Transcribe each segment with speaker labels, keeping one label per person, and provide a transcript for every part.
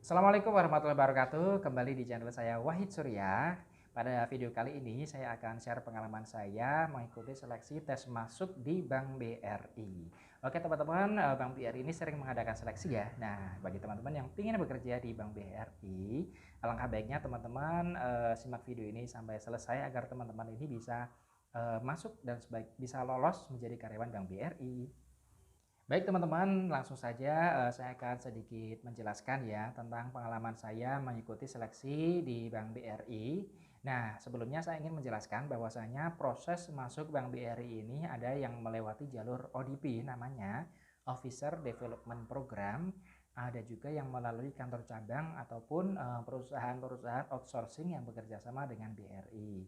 Speaker 1: Assalamualaikum warahmatullahi wabarakatuh. Kembali di channel saya Wahid Surya. Pada video kali ini saya akan share pengalaman saya mengikuti seleksi tes masuk di Bank BRI. Oke teman-teman, Bank BRI ini sering mengadakan seleksi ya. Nah, bagi teman-teman yang ingin bekerja di Bank BRI, alangkah baiknya teman-teman simak video ini sampai selesai agar teman-teman ini bisa masuk dan bisa lolos menjadi karyawan Bank BRI. Baik teman-teman, langsung saja saya akan sedikit menjelaskan ya tentang pengalaman saya mengikuti seleksi di Bank BRI. Nah, sebelumnya saya ingin menjelaskan bahwasanya proses masuk Bank BRI ini ada yang melewati jalur ODP namanya, Officer Development Program, ada juga yang melalui kantor cabang ataupun perusahaan-perusahaan outsourcing yang bekerja sama dengan BRI.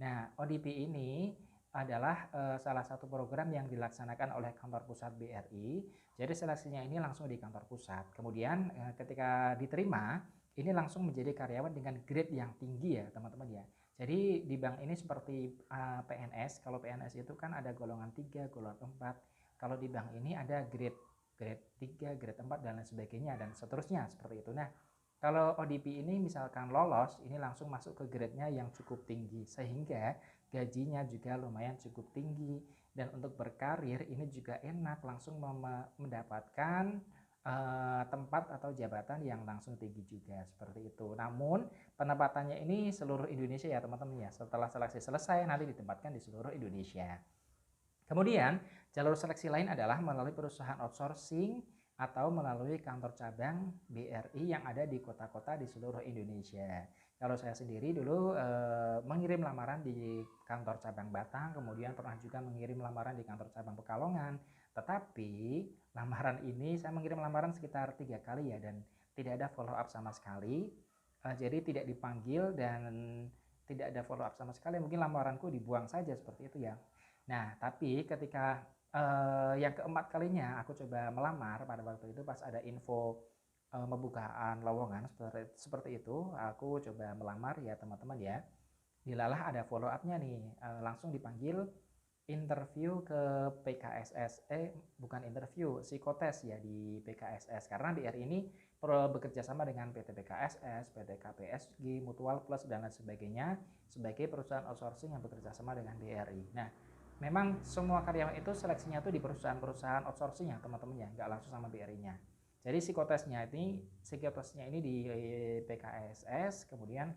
Speaker 1: Nah, ODP ini adalah salah satu program yang dilaksanakan oleh kantor pusat BRI. Jadi seleksinya ini langsung di kantor pusat. Kemudian ketika diterima, ini langsung menjadi karyawan dengan grade yang tinggi ya teman-teman ya. Jadi di bank ini seperti PNS, kalau PNS itu kan ada golongan 3, golongan 4. Kalau di bank ini ada grade 3, grade 4 dan lain sebagainya dan seterusnya seperti itu. Nah, kalau ODP ini misalkan lolos, ini langsung masuk ke grade-nya yang cukup tinggi sehingga gajinya juga lumayan cukup tinggi dan untuk berkarir ini juga enak, langsung mendapatkan tempat atau jabatan yang langsung tinggi juga seperti itu. Namun penempatannya ini seluruh Indonesia ya teman-teman ya. Setelah seleksi selesai nanti ditempatkan di seluruh Indonesia. Kemudian jalur seleksi lain adalah melalui perusahaan outsourcing atau melalui kantor cabang BRI yang ada di kota-kota di seluruh Indonesia. Kalau saya sendiri dulu mengirim lamaran di kantor cabang Batang, kemudian pernah juga mengirim lamaran di kantor cabang Pekalongan. Tetapi lamaran ini saya mengirim lamaran sekitar 3 kali ya dan tidak ada follow up sama sekali. Jadi tidak dipanggil dan tidak ada follow up sama sekali. Mungkin lamaranku dibuang saja seperti itu ya. Nah, tapi ketika yang keempat kalinya aku coba melamar pada waktu itu pas ada info pembukaan lowongan seperti itu, aku coba melamar ya teman-teman ya. Dilalah ada follow up-nya nih, langsung dipanggil interview ke PKSS, bukan interview, psikotes ya di PKSS karena BRI ini bekerja sama dengan PT PKSS, PT KPSG, Mutual Plus dan lain sebagainya sebagai perusahaan outsourcing yang bekerja sama dengan BRI. Nah, memang semua karyawan itu seleksinya tuh di perusahaan-perusahaan outsourcing ya teman-teman ya, nggak langsung sama BRI-nya. Jadi psikotesnya ini di PKSS, kemudian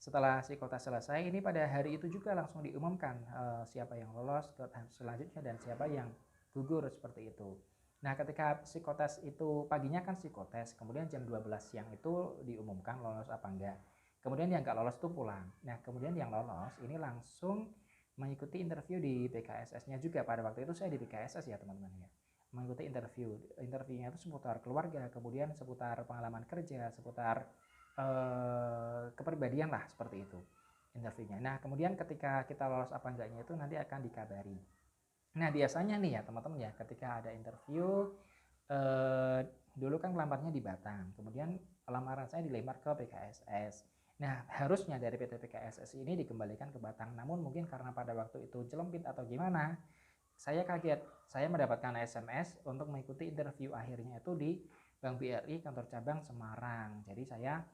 Speaker 1: setelah psikotes selesai, ini pada hari itu juga langsung diumumkan siapa yang lolos ke tahap selanjutnya dan siapa yang gugur seperti itu. Nah, ketika psikotes itu paginya kan psikotes, kemudian jam 12 siang itu diumumkan lolos apa enggak. Kemudian yang enggak lolos itu pulang. Nah, kemudian yang lolos ini langsung mengikuti interview di PKSS-nya juga. Pada waktu itu saya di PKSS ya teman-teman ya. Mengikuti interview. Interviewnya itu seputar keluarga, kemudian seputar pengalaman kerja, seputar kepribadian lah seperti itu interviewnya. Nah, kemudian ketika kita lolos apa enggaknya itu nanti akan dikabari. Nah, biasanya nih ya teman-teman ya, ketika ada interview dulu kan lamparnya di Batang, kemudian lamaran saya dilamar ke PKSS. Nah, harusnya dari PT PKSS ini dikembalikan ke Batang, namun mungkin karena pada waktu itu jelempit atau gimana, saya kaget. Saya mendapatkan SMS untuk mengikuti interview akhirnya itu di Bank BRI kantor cabang Semarang. Jadi saya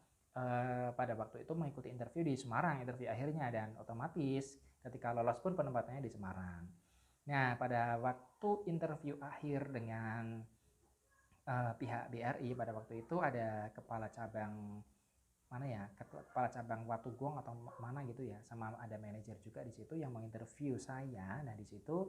Speaker 1: pada waktu itu mengikuti interview di Semarang, interview akhirnya, dan otomatis ketika lolos pun penempatannya di Semarang. Nah, pada waktu interview akhir dengan pihak BRI pada waktu itu ada kepala cabang mana ya, kepala cabang Watugong atau mana gitu ya, sama ada manajer juga di situ yang menginterview saya. Nah, di situ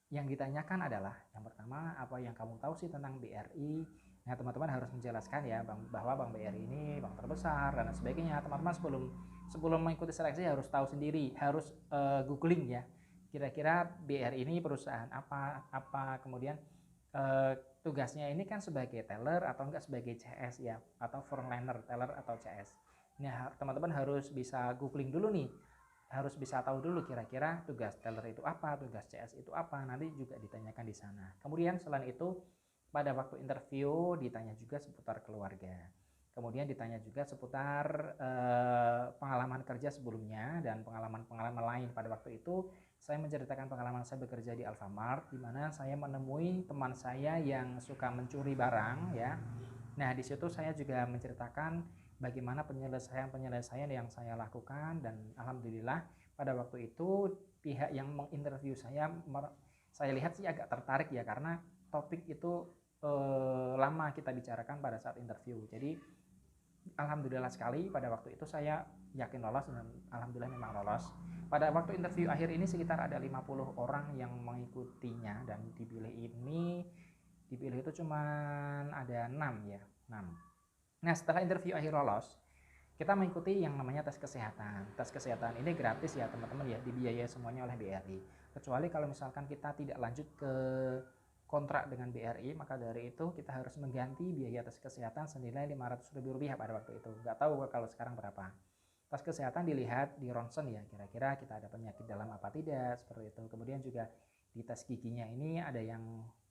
Speaker 1: yang ditanyakan adalah yang pertama, apa yang kamu tahu sih tentang BRI? Nah, teman-teman harus menjelaskan ya bahwa Bank BRI ini bank terbesar dan sebagainya. Teman-teman sebelum sebelum mengikuti seleksi harus tahu sendiri, harus googling ya. Kira-kira BRI ini perusahaan apa kemudian tugasnya ini kan sebagai teller atau enggak sebagai CS ya, atau frontliner teller atau CS. Nah, teman-teman harus bisa googling dulu nih, harus bisa tahu dulu kira-kira tugas teller itu apa, tugas CS itu apa, nanti juga ditanyakan di sana. Kemudian selain itu pada waktu interview ditanya juga seputar keluarga. Kemudian ditanya juga seputar pengalaman kerja sebelumnya dan pengalaman-pengalaman lain. Pada waktu itu saya menceritakan pengalaman saya bekerja di Alfamart, di mana saya menemui teman saya yang suka mencuri barang ya. Nah, di situ saya juga menceritakan bagaimana penyelesaian-penyelesaian yang saya lakukan, dan alhamdulillah pada waktu itu pihak yang menginterview saya lihat sih agak tertarik ya, karena topik itu lama kita bicarakan pada saat interview. Jadi alhamdulillah sekali pada waktu itu saya yakin lolos, dan alhamdulillah memang lolos. Pada waktu interview akhir ini sekitar ada 50 orang yang mengikutinya, dan dipilih itu cuman ada 6 ya, 6. Nah, setelah interview akhir lolos, kita mengikuti yang namanya tes kesehatan. Tes kesehatan ini gratis ya teman-teman ya, dibiayai semuanya oleh BRI. Kecuali kalau misalkan kita tidak lanjut ke kontrak dengan BRI, maka dari itu kita harus mengganti biaya tes kesehatan senilai Rp500.000 pada waktu itu. Nggak tahu kalau sekarang berapa. Tes kesehatan dilihat di ronsen ya, kira-kira kita ada penyakit dalam apa tidak, seperti itu. Kemudian juga di tes giginya ini ada yang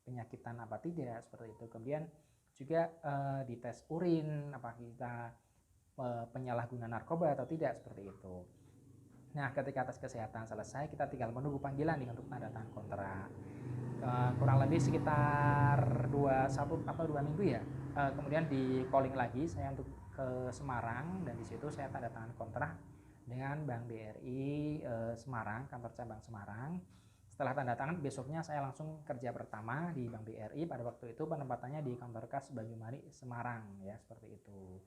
Speaker 1: penyakitan apa tidak, seperti itu. Kemudian juga di tes urin, apa kita penyalahguna narkoba atau tidak, seperti itu. Nah, ketika tes kesehatan selesai, kita tinggal menunggu panggilan nih untuk tanda tangan kontrak. Kurang lebih sekitar 1 atau 2 minggu ya. Kemudian di calling lagi saya untuk ke Semarang, dan di situ saya tanda tangan kontrak dengan Bank BRI Semarang, kantor cabang Semarang. Setelah tanda tangan, besoknya saya langsung kerja pertama di Bank BRI. Pada waktu itu penempatannya di kantor kas Banyumari Semarang ya, seperti itu.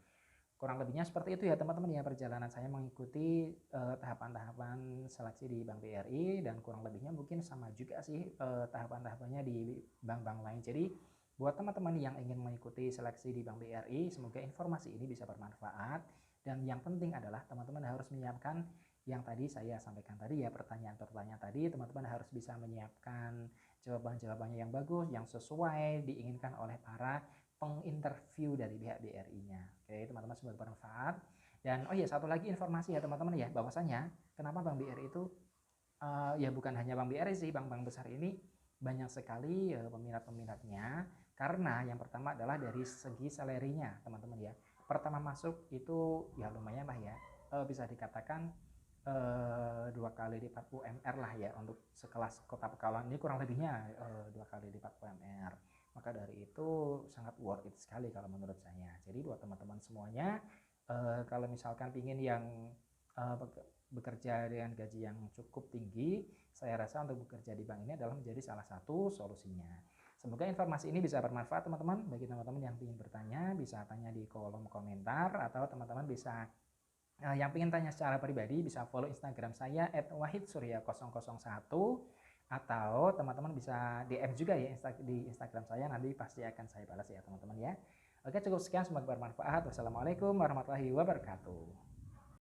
Speaker 1: Kurang lebihnya seperti itu ya teman-teman ya, perjalanan saya mengikuti tahapan-tahapan seleksi di Bank BRI, dan kurang lebihnya mungkin sama juga sih tahapan-tahapannya di bank-bank lain. Jadi buat teman-teman yang ingin mengikuti seleksi di Bank BRI, semoga informasi ini bisa bermanfaat, dan yang penting adalah teman-teman harus menyiapkan yang tadi saya sampaikan tadi ya, pertanyaan-pertanyaan tadi. Teman-teman harus bisa menyiapkan jawaban-jawabannya yang bagus, yang sesuai diinginkan oleh para penginterview dari pihak BRI-nya. Oke, teman-teman, semoga bermanfaat. Dan oh iya, satu lagi informasi ya teman-teman ya, bahwasanya kenapa Bank BRI itu ya bukan hanya Bank BRI sih, bank-bank besar ini banyak sekali peminat-peminatnya, karena yang pertama adalah dari segi salary-nya teman-teman ya. Pertama masuk itu ya lumayan lah ya, bisa dikatakan 2 kali lipat UMR lah ya, untuk sekelas Kota Pekalongan ini kurang lebihnya 2 kali lipat UMR. Maka dari itu sangat worth it sekali kalau menurut saya. Jadi buat teman-teman semuanya, kalau misalkan ingin yang bekerja dengan gaji yang cukup tinggi, saya rasa untuk bekerja di bank ini adalah menjadi salah satu solusinya. Semoga informasi ini bisa bermanfaat teman-teman. Bagi teman-teman yang ingin bertanya, bisa tanya di kolom komentar, atau teman-teman bisa yang ingin tanya secara pribadi bisa follow Instagram saya @wahidsurya001, atau teman-teman bisa DM juga ya di Instagram saya, nanti pasti akan saya balas ya teman-teman ya. Oke, cukup sekian, semoga bermanfaat. Wassalamualaikum warahmatullahi wabarakatuh.